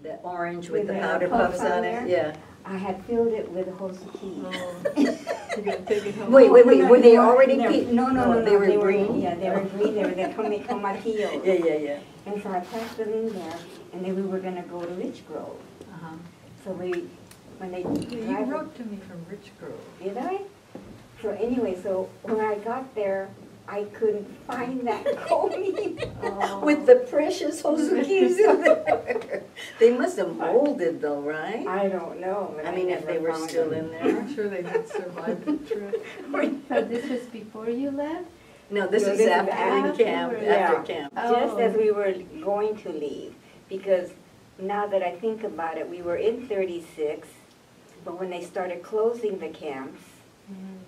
The orange with the the powder puffs puffs on there? it, yeah. I had filled it with hosuki. You're going to take it home. Wait, were they already peeled? No, they were green? Yeah, they were green. They were the tomatillos. Yeah. And so I packed them in there, and then we were going to go to Rich Grove. So when they You wrote to me from Rich Grove. Did I? So anyway, so when I got there, I couldn't find that coney. With the precious hosukis in there. They must have molded though, right? I don't know. But I mean, if never they were found still them. in there. I'm sure they did survive the trip. So this was before you left? No, this No, is this is after after camp. we were- After Yeah. camp. Just Oh. as we were going to leave, because now that I think about it, we were in 36, but when they started closing the camps,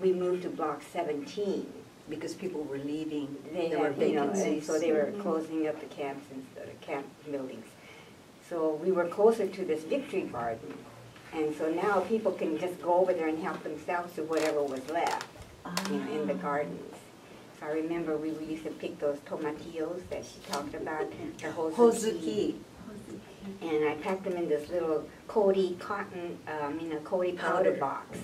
we moved to block 17. Because people were leaving. They There were had, you know, and vacancies. so they were closing up the camps and the camp buildings. So we were closer to this victory garden. And so now people can just go over there and help themselves to whatever was left, you know, in the gardens. So I remember we used to pick those tomatillos that she talked about, the Hosuki. and I packed them in this little Cody cotton, Cody powder box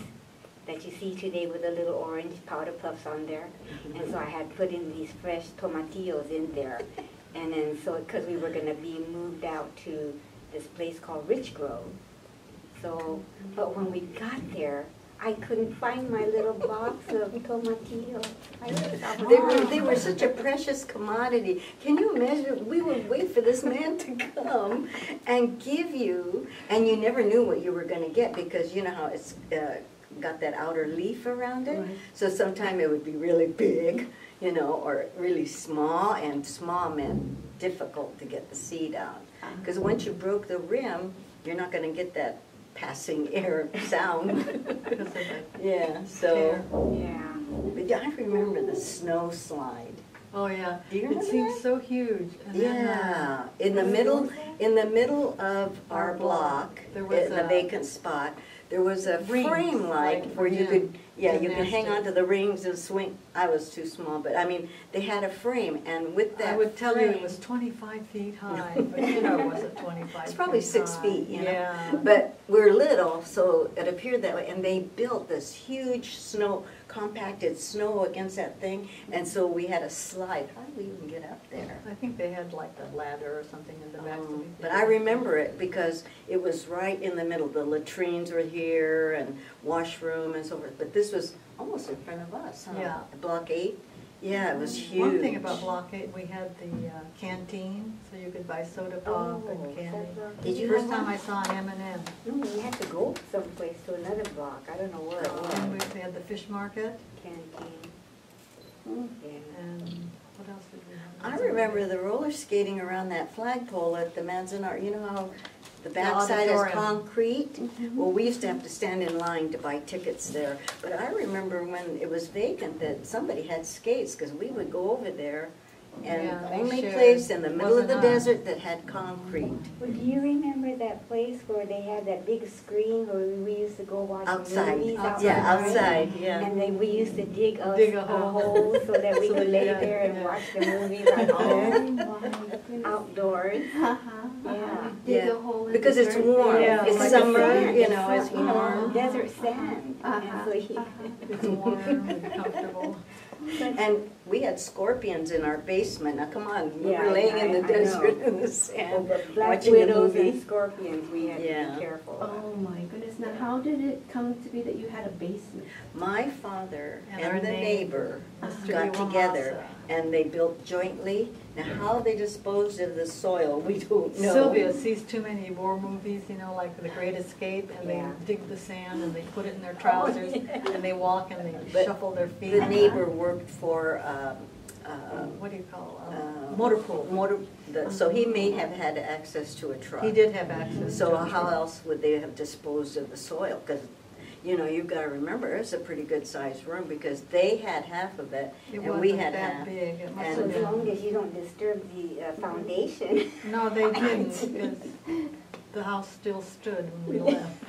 that you see today with the little orange powder puffs on there. And so I had put in these fresh tomatillos in there. And then so, because we were going to be moved out to this place called Rich Grove. So, but when we got there, I couldn't find my little box of tomatillos. They were such a precious commodity. Can you imagine? We would wait for this man to come and give you, and you never knew what you were going to get because you know how it's got that outer leaf around it. Right. So sometime it would be really big, you know, or really small, and small meant difficult to get the seed out. Because once you broke the rim, you're not going to get that passing air sound. Yeah, so. Yeah. But I remember the snow slide. Oh yeah, Do you remember it seems that? so huge. And Yeah, then, in the middle of our block, there was in the a vacant spot, there was a rings, frame like like, where you yeah, could, you could hang gymnastics. onto the rings and swing. I was too small, but I mean, they had a frame, and with that I would tell you frame, it was 25 feet high, but you know it wasn't 25 it's probably feet 6 high. feet, you know. Yeah. But we're little, so it appeared that way. And they built this huge compacted snow against that thing, and so we had a slide. How did we even get up there? I think they had like a ladder or something in the back. But I remember it because it was right in the middle. The latrines were here and washroom and so forth. But this was almost in front of us, huh? Yeah. Block 8. Yeah, it was huge. One thing about Block 8, we had the canteen, so you could buy soda pop and candy. Did you First have time one? I saw an M&M. No, we had to go someplace to another block. I don't know where it was. And we had the fish market. Canteen. Yeah. And what else did we I have? remember the roller skating around that flagpole at the Manzanar. You know how the backside is auditorium. concrete? Well, we used to have to stand in line to buy tickets there. But I remember when it was vacant that somebody had skates because we would go over there. And Yeah, the they only shared. place in the middle of the Wasn't us. desert that had concrete. Well, do you remember that place where they had that big screen where we used to go watch Outside. movies? Yeah, outside, yeah. And then we used to dig a Dig a hole so that we So could that- lay yeah, there and yeah. watch the movies out Oh there, my goodness. outdoors. Uh-huh. Yeah. Dig Yeah. a hole in Because the it's dirt. warm. Yeah, It's like summer, sand. you know, it's You know, warm. desert sand. Uh-huh. And so he, It's warm and comfortable. And we had scorpions in our basement. Now, come on, we Yeah, were laying in the I know. desert in the sand, black watching the widows and movie. scorpions, we had to Yeah. be careful. Oh my goodness. Now how did it come to be that you had a basement? My father And our and the neighbor Mr. got together Iwamasa. and they built jointly. Now, how they disposed of the soil, we don't know. Sylvia sees too many war movies, you know, like The Great Escape, and Yeah. they dig the sand and they put it in their trousers, and they walk and they But shuffle their feet. The neighbor worked for What do you call motor motor pool? pool. So he may have had access to a truck. He did have access. So to a how truck. else would they have disposed of the soil? Because, you know, you've got to remember, it's a pretty good sized room because they had half of it It and we wasn't had that half. big. It must And- So have as been. long as you don't disturb the foundation. No, they didn't, because the house still stood when we left.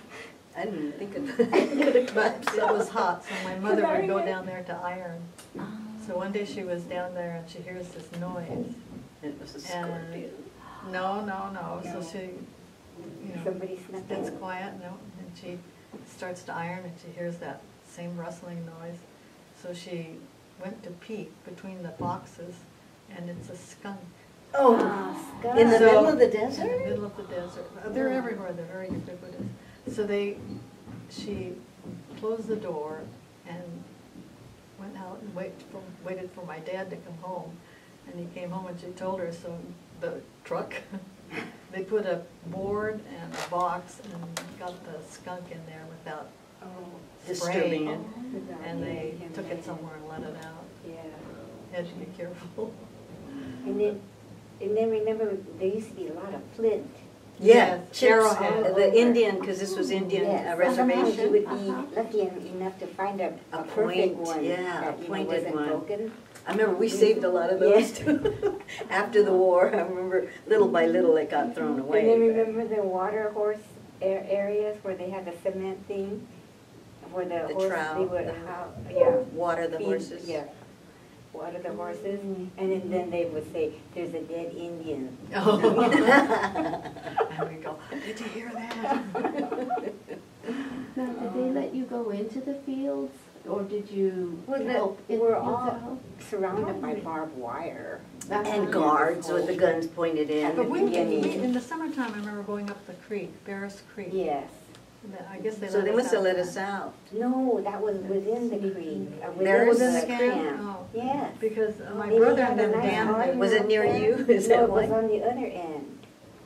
I didn't think of that. But it was hot, so my mother would go down there to iron. So one day she was down there and she hears this noise. It was a scorpion. No. So she you know, Somebody snuck that's in. quiet, no, and she starts to iron and she hears that same rustling noise. So she went to peek between the boxes, and it's a skunk. Oh, Scott. in the So- middle of the In the desert? middle of the desert. They're everywhere, they're very ubiquitous. So she closed the door and went out and waited for my dad to come home. And he came home and she told her, so the truck, they put a board and a box and got the skunk in there without Disturbing spraying it. it. And they took it somewhere and let it out. Yeah. Had to be careful. And then remember, there used to be a lot of flint. Yeah, Yes, chips, arrowhead. the Indian, because this was Indian Yes. reservation. Sometimes you would be lucky enough to find a perfect point, one. yeah, that, a pointed wasn't one. broken. I remember we saved a lot of those too. After the war, I remember little by little it got thrown away. And then but- remember the water horse areas where they had the cement thing? Where the The horse, trout, they would, the- Water the feed- horses. Yeah, water the horses, and then they would say, there's a dead Indian. Oh. And we go, did you hear that? Now, did they let you go into the fields, or did you Well, help in the we're fields all at home? surrounded by barbed wire. And guards with the guns pointed in. But beginning. in the summertime, I remember going up the creek, Barris Creek. Yes. I guess they So they let must have out let then. us out. No, that was within the creek. There Within was the a camp? camp. Oh. Yes. Because my They brother had and a then nice Dan, garden Was it near up there. you? Is No, that it was why? on the other end.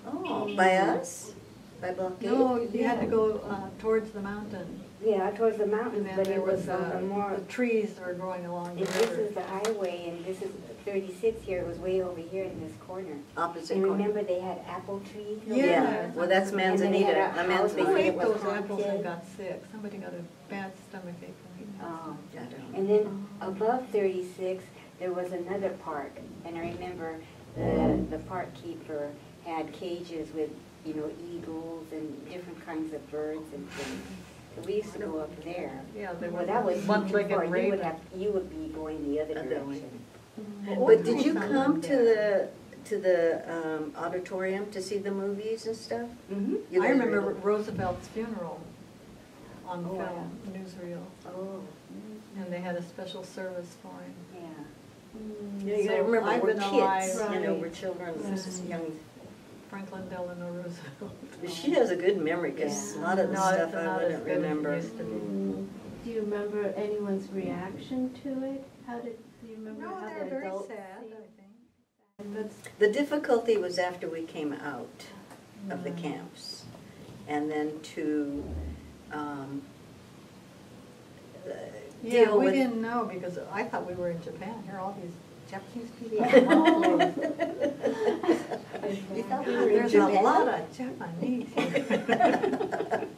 Oh, by us? By Blockade? no, you had to go towards the mountain. Yeah, towards the And mountains, then but there it was on the more, the trees that were growing along and the this river. is the highway, and this is 36 here, it was way over here in this corner. Opposite And corner. remember they had apple trees? over Yeah. there? Well, that's And then they Manzanita. had a house Who where Manzanita. it ate was those apples and haunted. got sick? Somebody got a bad stomach ache from eating those. Oh. I don't know. And then above 36, there was another park, and I remember the park keeper had cages with, eagles and different kinds of birds and things. So we used to go up there. Yeah, there Well, was that was too far. one-legged You would be going the other Other way. direction. But did you come to the auditorium to see the movies and stuff? Mm-hmm. You I guys remember were- Roosevelt's funeral on Oh, film, newsreel, Oh, and they had a special service for him. yeah. You gotta So remember, I've we're been kids, alive. we're children, this is young. Franklin Delano Roosevelt. She has a good memory, because a lot of the No, stuff it's I not as wouldn't good as it remember. used to be. Do you remember anyone's reaction to it? Do you remember No, how they're the very adults sad, see it? I think. That's, The difficulty was after we came out of the camps, and then to yeah, deal we with. didn't know because I thought we were in Japan. Here are all these Japanese people. You thought we were in There's a Japan? lot of Japanese here.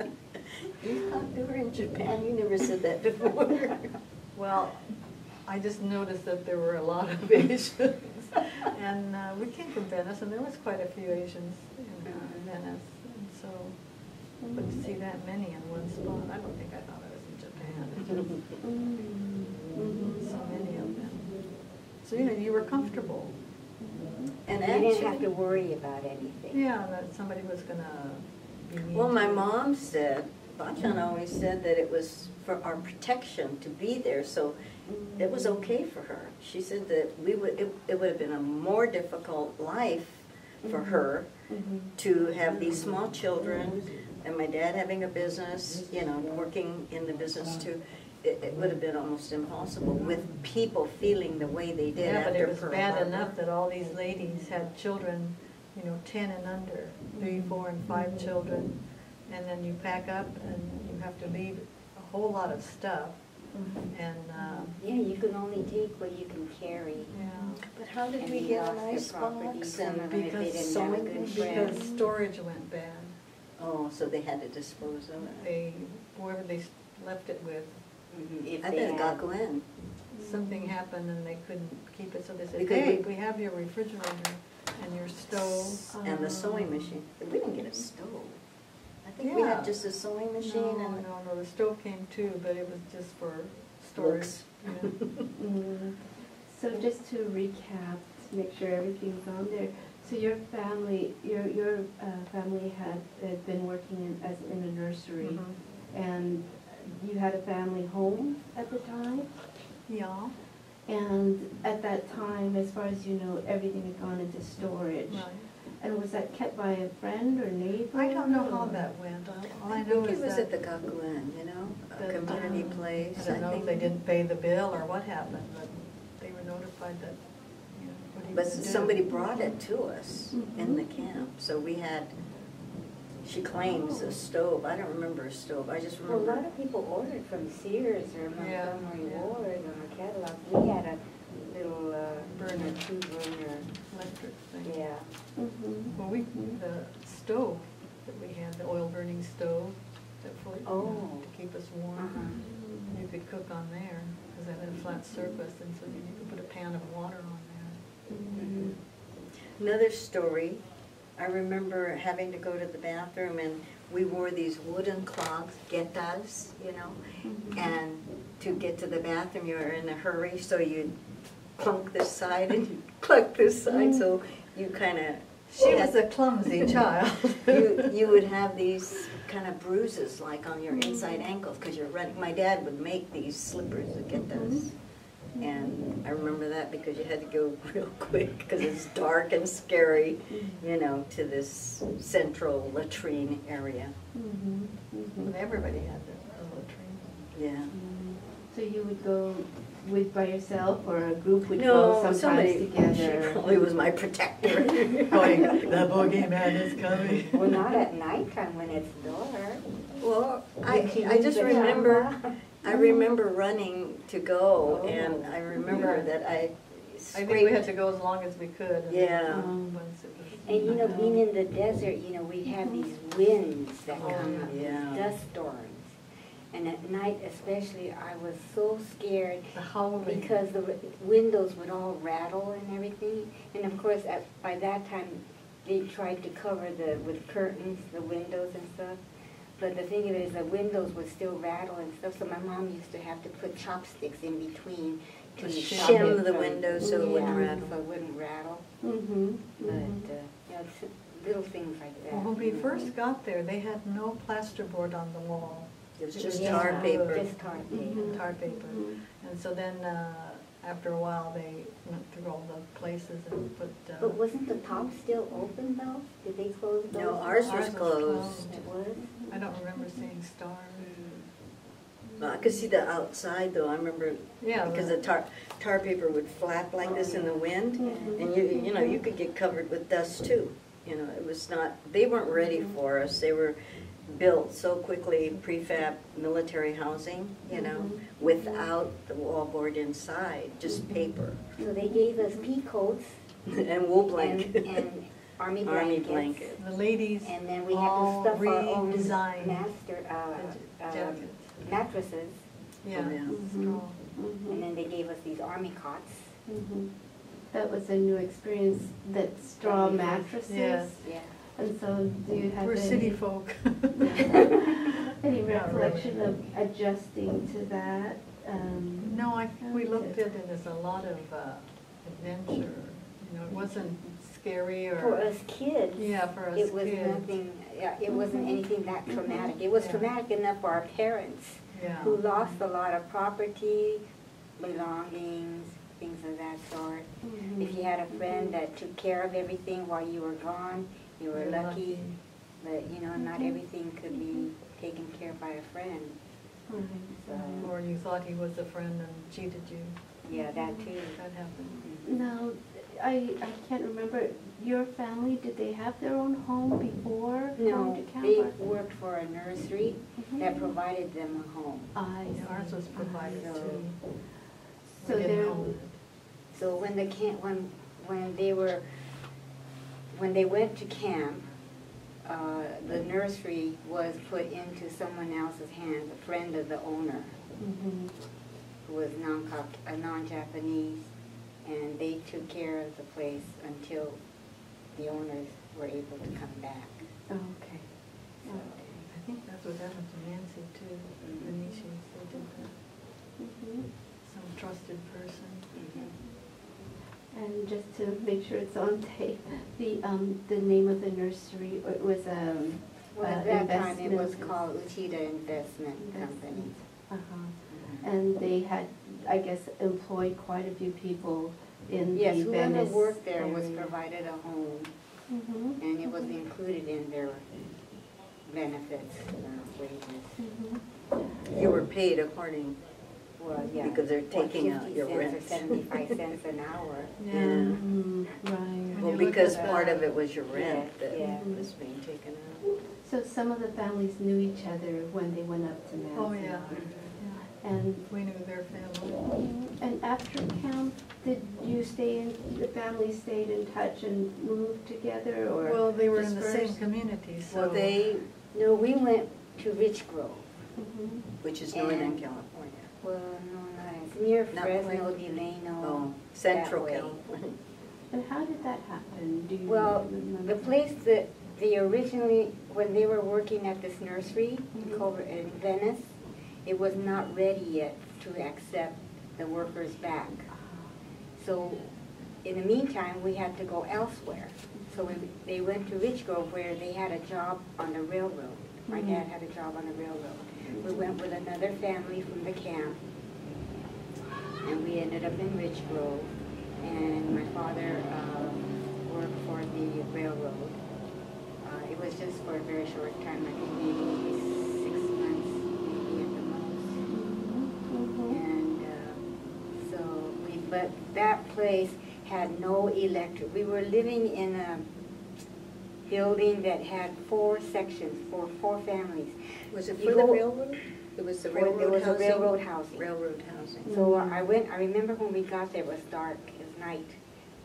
You thought we were in Japan? You never said that before. Well, I just noticed that there were a lot of Asians. And we came from Venice, and there was quite a few Asians in Venice. And so, but to see that many in one spot, I don't think I thought I was in Japan. It's just so many of them. So, you were comfortable. And You didn't have actually, to worry about anything. Yeah, that somebody was gonna be mean. well, my to you. mom said, Bachan always said that it was for our protection to be there, so it was okay for her. She said that it would have been a more difficult life for her to have these small children, and my dad having a business, working in the business too. It would have been almost impossible with people feeling the way they did Yeah, but after it was Pearl bad Harbor. enough that all these ladies had children, 10 and under, 3, 4, and 5 children. And then you pack up and you have to leave a whole lot of stuff. And, Yeah, you can only take what you can carry. yeah, But how did And we they get an lost their ice property, box some and of them if they because didn't have a sewing good machine? friend. because storage went bad. Oh, so they had to dispose of it. Whoever they left it with, If I they think it got had. Glenn. something happened and they couldn't keep it, so they said, Because hey, we have your refrigerator and your stove. And the sewing machine. We didn't get a stove. I think we Yeah. had just a sewing machine and No, the stove came too, but it was just for storage. looks. Yeah. So just to recap, to make sure everything's on there, So your family, family had been working in a nursery, Mhm. and you had a family home at the time? Yeah, And at that time, as far as you know, everything had gone into storage. right. And was that kept by a friend or neighbor? I don't know how that went. All I know think is it was that at the Gakuin, you know, a that, community place. I don't know if they didn't pay the bill or what happened, but they were notified that, you know, what he But was doing. somebody brought it to us in Mhm. the camp, so we had, she claims a stove, I don't remember a stove, I just Well, a lot remember. of people ordered from Sears or Yeah, Montgomery yeah. Ward on the catalog. We had a little, Burner. two-burner, Electric thing. yeah. Mhm. Well, the stove that we had, the oil burning stove, that for, Oh. to keep us warm. Uh-huh. You could cook on there, because it had a flat surface, and so you could put a pan of water on there. Mhm. Another story, I remember having to go to the bathroom and we wore these wooden clogs, getas, you know, Mhm. and to get to the bathroom you were in a hurry, so you'd clunk this side and you'd clunk this side, so you kind of. She was a clumsy child. You would have these kind of bruises like on your inside ankles because you're running. My dad would make these slippers to get those. And I remember that because you had to go real quick because it's dark and scary, you know, to this central latrine area. Mhm. Mhm. And everybody had the latrine. Yeah. So you would go by yourself, or a group would No, go sometimes somebody, she together? probably was my protector. Going, the boogeyman is coming. Well, not at nighttime when it's dark. Well, Did she I just use the remember, camera? I remember running to go, Oh. and I remember that I I think we had scraped. to go as long as we could. And Yeah. once it was- And you know, being in the desert, you know, we have these winds that Oh, come up, yeah. these dust storms. And at night especially, I was so scared The howling. because the windows would all rattle and everything. And of course, by that time, they tried to cover with curtains, the windows and stuff. But the thing of it is, the windows would still rattle and stuff, so my mom used to have to put chopsticks in between to To stop shim it the from- windows so it wouldn't Yeah, rattle. so it wouldn't rattle. Mhm. But, Mhm. you know, it's little things like that. Well, when we first got there, they had no plasterboard on the wall. It was It just was tar just paper. Just tar paper. Mhm. Tar paper. Mhm. And so then, after a while, they went through all the places and put. But wasn't the top still open though? Did they close those? No, ours was Ours was closed. closed. It was? I don't remember seeing stars. Well, I could see the outside though, I remember, Yeah, because the tar paper would flap like this in the wind, Mhm. and you know, you could get covered with dust too. You know, it was not, they weren't ready for us, they were built so quickly, prefab military housing, you know, Mhm. without the wallboard inside, just paper, So they gave us pea coats and wool and, blanket. and army Army blankets. blanket. the ladies And then we had all to stuff our own redesigned master, the jackets. mattresses. Yeah, Oh, yeah. straw. And Mhm. then they gave us these army cots. Mhm. That was a new experience, that straw mattresses? Yes. Yeah. And so do you have We're any? city folk. Any Not recollection really. of adjusting to that? No, we looked at it as a lot of adventure. You know, it wasn't scary or. For us kids. Yeah, for us It was kids. nothing, yeah, it wasn't anything that traumatic. It was Yeah. traumatic enough for our parents, Yeah. who lost a lot of property, belongings, things of that sort. Mhm. If you had a friend that took care of everything while you were gone, you were You're lucky. But, you know, not Mhm. everything could be taken care of by a friend. Right. So, Or you thought he was a friend and cheated you. yeah, that too. That happened. Now, I can't remember, your family, did they have their own home before No, going to camp? they or- worked for a nursery Mhm. that provided them a home. I Yeah, ours was provided So- too. So We didn't there- own it. So when the camp, when they went to camp, the nursery was put into someone else's hands, a friend of the owner, Mhm. who was non-Japanese, and they took care of the place until the owners were able to come back. Okay. So, I think that's what happened to Nancy too, the Nishis, they did that. Mhm. Some trusted person. mhm. And just to make sure it's on tape, the name of the nursery, it was Well, at that time, it was investment- called Uchida Investment Company. Uh-huh. And they had, I guess, employed quite a few people in Yes, the whoever Venice worked there was area. provided a home, Mhm, and it was included in their benefits, wages. mhm. You were paid according, Well, yeah. Because they're what, taking out 50 your cents rent. or 75 cents an hour. Yeah. Mhm, right. well, you look because at part that- of it was your rent Yeah, that yeah. was being taken out. So some of the families knew each other when they went up to Manzanar. Oh, yeah. Yeah. And We knew their family. and after camp, did you stay in, the family stayed in touch and moved together, or? Well, they were in the same dispersed? community, so. Well, they, No, we went to Rich Grove. Mhm. which is And- Northern California. Well, no, not, it's near Not Fresno, quite. Delano. Oh, Central that way. California. And how did that happen? Do you Well, remember? the place that they originally, when they were working at this nursery Mhm. in Venice, it was not ready yet to accept the workers back. So in the meantime, we had to go elsewhere. So they went to Rich Grove where they had a job on the railroad. My Mhm. dad had a job on the railroad. We went with another family from the camp, and we ended up in Rich Grove. And my father worked for the railroad. It was just for a very short time, I think maybe 6 months, maybe at the most. Mhm. And so but that place had no electric. We were living in a building that had 4 sections for 4 families. Was it You for the go- railroad? It was the There railroad was a housing? railroad housing. Railroad housing. So I remember when we got there, it was dark, it was night.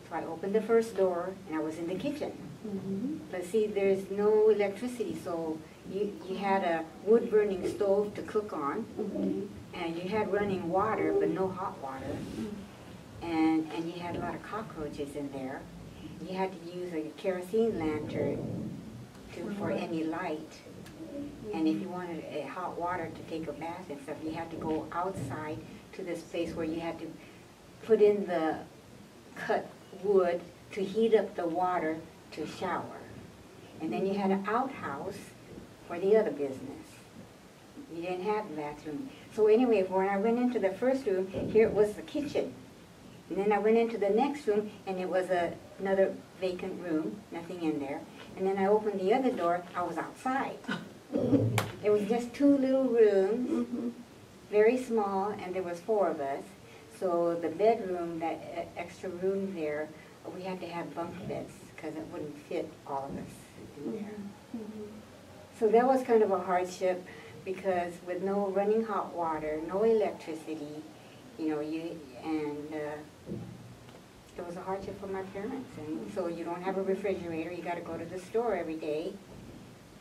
So I opened the first door and I was in the kitchen. Mhm. But see, there's no electricity, so you had a wood burning stove to cook on, Mhm. and you had running water, but no hot water. And you had a lot of cockroaches in there. You had to use a kerosene lantern for any light. And if you wanted hot water to take a bath and stuff, you had to go outside to this place where you had to put in the cut wood to heat up the water to shower. And then you had an outhouse for the other business. You didn't have a bathroom. So anyway, when I went into the first room, here it was the kitchen. And then I went into the next room, and it was another vacant room, nothing in there. And then I opened the other door, I was outside. It was just 2 little rooms, Mhm. very small, and there was 4 of us. So the bedroom, that extra room there, we had to have bunk beds because it wouldn't fit all of us in there. Mhm. So that was kind of a hardship because with no running hot water, no electricity, you know, it was a hardship for my parents. And so you don't have a refrigerator, you got to go to the store every day,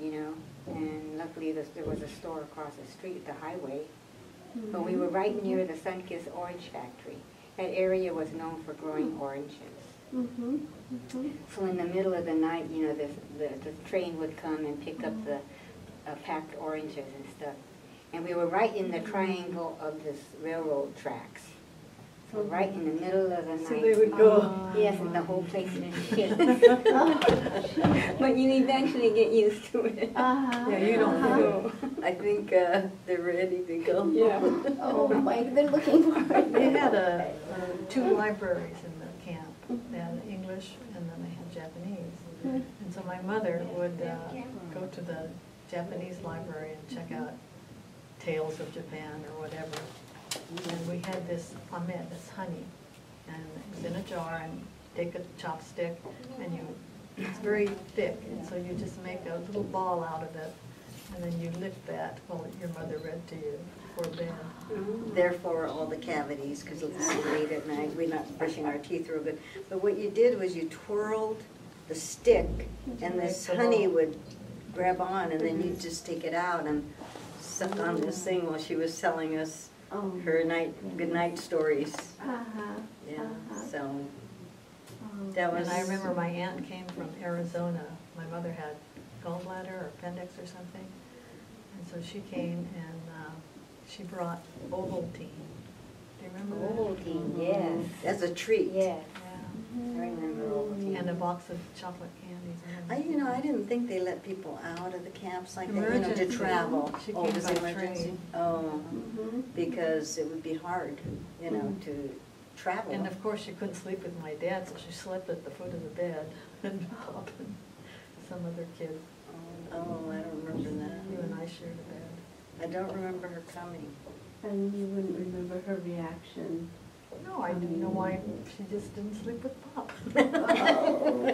you know. And luckily there was a store across the street, the highway. But we were right near the Sunkist Orange Factory. That area was known for growing oranges. Mhm. Mhm. So in the middle of the night, you know, the train would come and pick up the packed oranges and stuff. And we were right in the triangle of this railroad tracks. So right in the middle of the night. So they would go. Yes, and the whole place would shake. But you eventually get used to it. Uh-huh. Yeah, you don't Uh-huh. I think they're ready to go. Yeah. Oh, my, they're looking for it. They had 2 libraries in the camp. They had English and then they had Japanese. Mhm. And so my mother would go to the Japanese library and check out Tales of Japan or whatever. And we had this ame, this honey, and it was in a jar, and take a chopstick, and it's very thick, and so you just make a little ball out of it, and then you lick that while your mother read to you before bed. Therefore, all the cavities, because it's late at night, we're not brushing our teeth real good. But what you did was you twirled the stick, and this honey would grab on, and then you'd just take it out and suck on this thing while she was telling us Oh. her good night stories. Uh-huh. Yeah, Uh-huh. so Oh. that was. And I remember my aunt came from Arizona. My mother had gallbladder or appendix or something. And so she came and she brought Ovaltine. Do you remember that? Ovaltine, yes. As a treat. Yes. Yeah. And a box of chocolate candies. I didn't think they let people out of the camps like that, Emergency. to travel. She Oh, came was by it emergency? train. Oh, Mhm. because it would be hard, to travel. And of course, she couldn't sleep with my dad, so she slept at the foot of the bed and Pop and some other kid. Oh, I don't remember that. You and I shared a bed. I don't remember her coming. And you wouldn't remember her reaction. No, I didn't know why she just didn't sleep with Pop. Oh.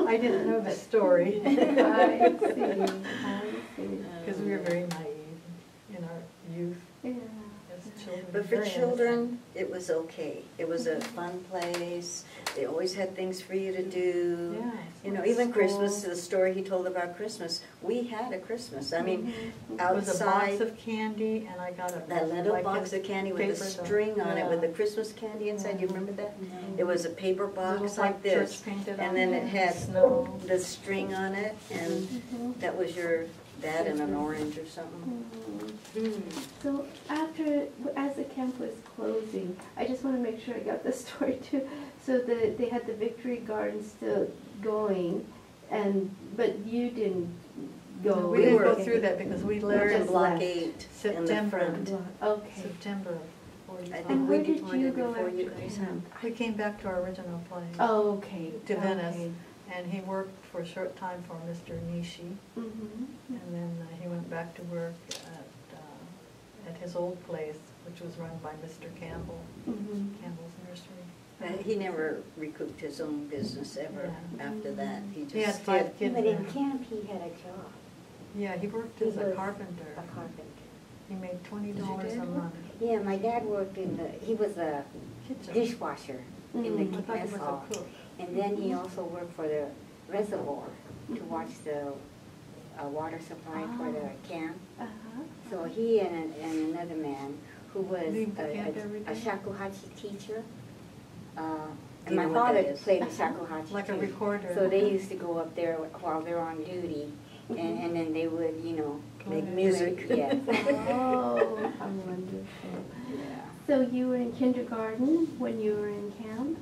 I didn't know the story. I see. Because we were very naive in our youth Yeah. as children. But for very children, it was okay. It was a fun place. They always had things for you to do. Yeah. Even School. Christmas, the story he told about Christmas, we had a Christmas. I mean, It was a box outside, of candy, and I got a that little like box a of candy with a paper doll. string on it, with the Yeah. Christmas candy inside. You remember that? Mhm. It was a paper box Little like white this. church painted And on then it, it had snow. the string on it, and Mhm. that was your dad in an orange or something. Mhm. So as the camp was closing, I just want to make sure I got the story too. So they had the Victory Garden still going, but you didn't go. No, we didn't go were- through that because we We were left in just block left. 8 in the September. front. Okay. September of I 45. think And we where did departed you go before you after guys camp? We came back to our original place. Oh, okay. To Venice. Okay. And he worked for a short time for Mr. Nishi. Mhm. And then he went back to work at his old place, which was run by Mr. Campbell, Mhm. Campbell's Nursery. He never recouped his own business ever Yeah. after that. He He had just 5 did. kids But in there. camp, he had a job. Yeah, he worked He as a was carpenter. A carpenter. He made $20 a dad month. Yeah, my dad worked he was a Kitchen. dishwasher in Mm. the I thought he mess was hall. a cook. And then he also worked for the reservoir to watch the water supply for the camp. Uh-huh. So he and another man who was Leave the camp every a day? shakuhachi teacher. Do And you my know what father that is? played the shakuhachi Like a too. recorder. So they used to go up there while they're on duty, and then they would, Make Play. music. Yes. Oh, how wonderful. Yeah. So you were in kindergarten when you were in camp?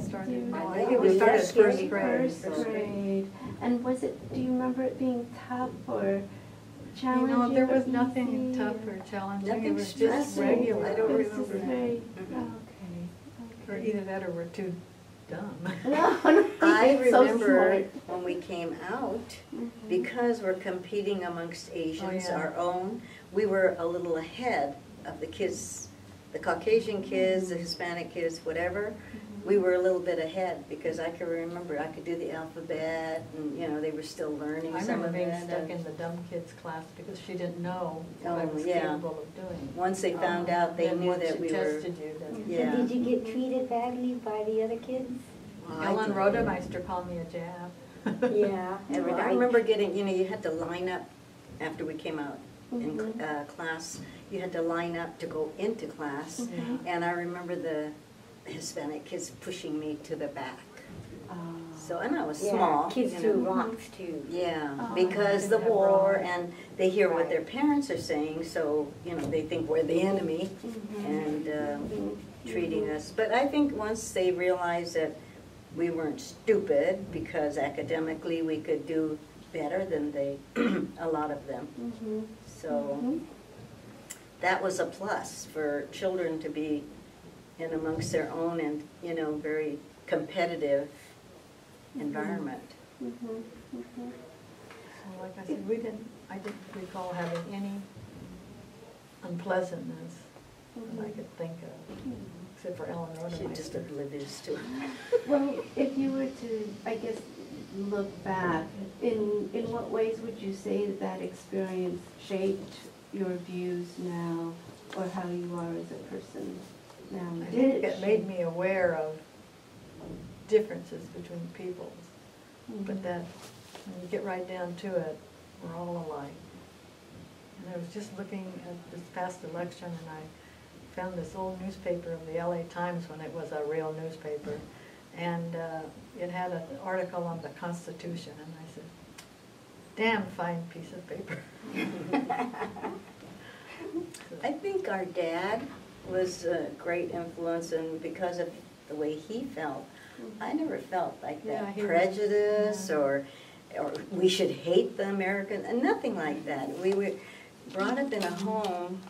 Started, No, I think we we started first first grade. grade. First grade. And do you remember it being tough or You challenging? know, there or was nothing easy, tough or challenging, it Nothing was just stressful. regular. I don't It was just remember. very, Mhm. Or okay. either that or we're too dumb. No, no, I you're so remember smart. when we came out, Mhm. because we're competing amongst Asians, yeah. our own, we were a little ahead of the kids, the Caucasian kids, the Hispanic kids, whatever. We were a little bit ahead because I can remember I could do the alphabet, and they were still learning I some remember of being it. stuck in the dumb kids class because she didn't know what I Oh, was yeah. capable of doing. Once they found out, they Then knew once that she we were. tested you, then Yeah. So did you get treated badly by the other kids? Well, I Ellen did. Rodemeister called me a jab. Yeah. Well, I remember getting, you had to line up after we came out in Mhm. class. You had to line up to go into class. Mhm. And I remember the Hispanic kids pushing me to the back. Oh. So, and I was Yeah, small. kids you threw know. rocks too. Yeah, Oh. because the Didn't have war, rocks. and they hear what Right. their parents are saying, so, they think we're the enemy Mhm. and Mhm. treating us. But I think once they realized that we weren't stupid, because academically we could do better than a lot of them. Mhm. So Mhm. that was a plus for children to be in amongst their own and, very competitive environment. Mhm. Mhm. So like I said, I didn't recall having any unpleasantness that I could think of, except for Ellen She's just Rodemeister. oblivious to it. Well, if you were to, I guess, look back, in what ways would you say that experience shaped your views now, or how you are as a person now? I Did think it made shape- me aware of differences between peoples, but Mhm. that, when you get right down to it, we're all alike. And I was just looking at this past election, and I found this old newspaper of the LA Times when it was a real newspaper, and it had an article on the Constitution, and I said, damn fine piece of paper. I think our dad was a great influence, and because of the way he felt, I never felt like Yeah, that he was- prejudice yeah. or we should hate the Americans, and nothing like that. We were brought up in a home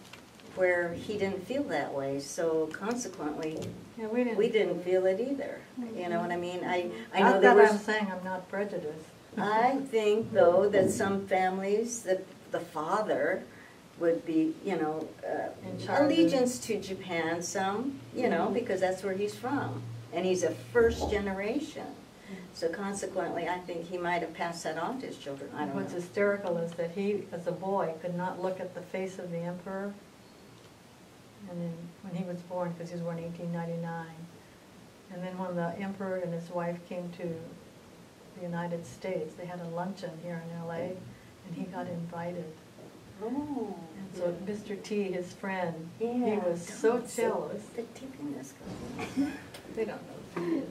where he didn't feel that way, so consequently, Yeah, we didn't feel it either. You know what I mean? I know Not there that I'm was. saying I'm not prejudiced. I think though that some families, that the father would be, you know, In charge of- allegiance to Japan, some, you know, because that's where he's from, and he's a first generation. So consequently, I think he might have passed that on to his children. I don't What's know. hysterical is that he, as a boy, could not look at the face of the emperor. And then when he was born, because he was born in 1899, and then when the emperor and his wife came to the United States, they had a luncheon here in LA, and he got invited. Oh. And so Mr. T, his friend, he Yeah. was so jealous. The tippiness goes. They don't know who he is.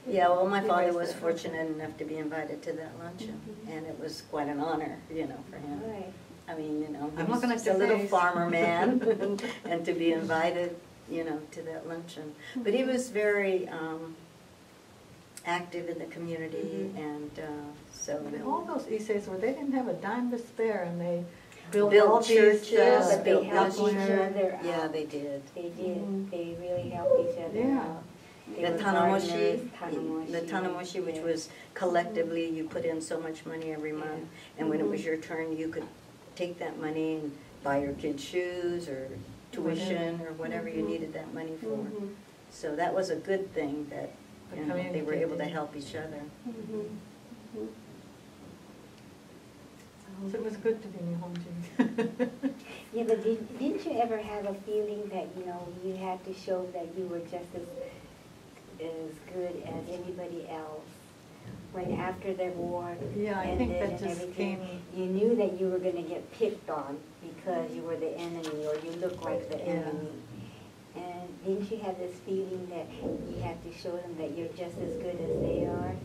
Yeah, well, my He father was was there. fortunate enough to be invited to that luncheon, and it was quite an honor, you know, for him. Right. I mean, you know, he I'm was looking at just a your little face. farmer man, and to be invited, you know, to that luncheon. But he was very active in the community, and so I mean, all those Issei's where they didn't have a dime to spare, and they built built all these, churches, But they built helped each buildings. other out. Yeah, they did. They did. Mhm. They really helped each other Yeah. out. They The were Tanamoshi, gardeners, the Tanamoshi, which yeah. was collectively, you put in so much money every month, and when it was your turn, you could take that money and buy your kids shoes or tuition or whatever you needed that money for. Mhm. So that was a good thing that, The you know, they were community able to did. help each other. Mhm. Mhm. So it was good to be Nihonjin. Yeah, but didn't you ever have a feeling that, you know, you had to show that you were just as good as anybody else? When after the war Yeah, I think ended that and just everything, came- you knew that you were going to get picked on because you were the enemy or you looked like the Yeah. enemy. And didn't you have this feeling that you had to show them that you're just as good as they are?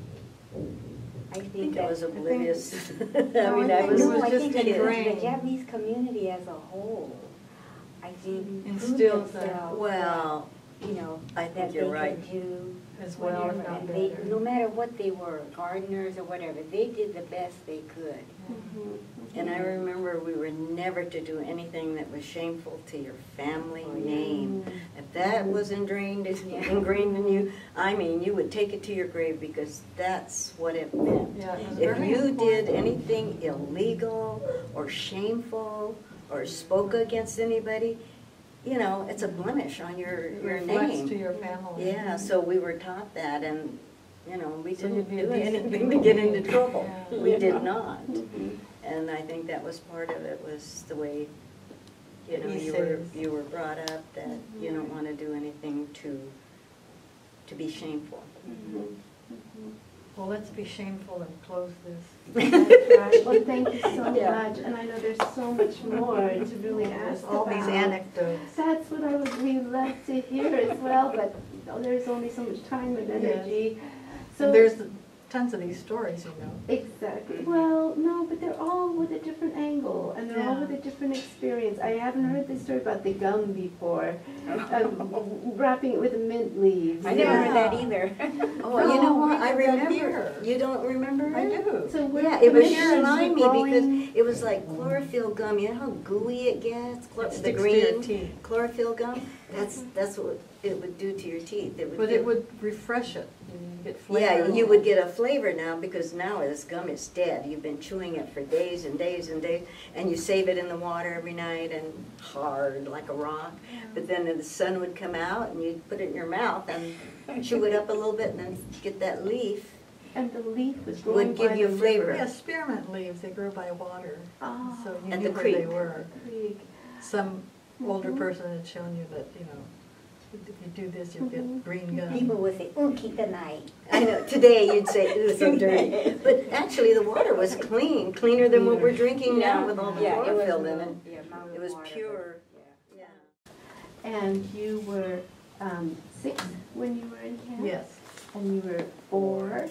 I I think think I that was oblivious. I No, mean, I I think was. it was I just think that ingrained. the Japanese community as a whole, I think, Instilled that. themselves Well, that, you know, I that think they you're right. could do As well, if whatever. not And they, better. no matter what they were, gardeners or whatever, they did the best they could. Mhm. And I remember we were never to do anything that was shameful to your family Oh, yeah. name. If that was ingrained Yeah. in you, I mean, you would take it to your grave because that's what it meant. Yeah, it was If very you did important. anything illegal or shameful or spoke against anybody, you know, it's a blemish on your It reflects name. to your family. Yeah, so we were taught that, and, you know, we So didn't you'd be do a decent anything to human get being. into trouble. Yeah. We did not. Mhm. And I think that was part of it, was the way, you know, Essays. you were brought up, that you don't want to do anything to be shameful. Mhm. Mhm. Well, let's be shameful and close this. That's right. Well, thank you so Yeah. much, and I know there's so much more to really There's ask all these about. anecdotes. That's what we love to hear as well, but there's only so much time and energy. So And there's tons of these stories, you know. exactly. Well, no, but they're all with a different angle, and they're all Yeah. with a different experience. I haven't heard the story about the gum before, wrapping it with mint leaves. I never heard that Yeah. either. Oh, you know what, we I did that remember. here. You don't remember I it? do. So where Yeah, it was the mint leaves slimy were because growing- it was like chlorophyll gum. You know how gooey it gets? It The sticks to your green teeth. chlorophyll gum? That's what it would do to your teeth. But it would refresh it. You get flavor. Yeah, you would get a flavor now, because now this gum is dead. You've been chewing it for days and days and days, and you save it in the water every night and hard like a rock. But then the sun would come out and you'd put it in your mouth and chew it up a little bit and then get that leaf. And the leaf was growing Would give by you the flavor. Yeah, spearmint leaves, they grow by water. Oh. So you At knew the where they creek. were. creek. Some older person had shown you that, you know, if you do this, you'll get green gum. People would say, keep the night. I know, today you'd say it was so dirty. But actually the water was clean, cleaner than what we're drinking now with all the Yeah, it was chlorophyll in it. yeah, mountain It was water, pure. yeah. Yeah. And you were 6 when you were in camp? Yes. And you were 4,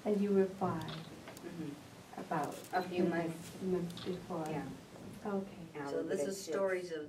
and you were 5, Mhm. about A few months, months before. yeah. Okay. So this is stories of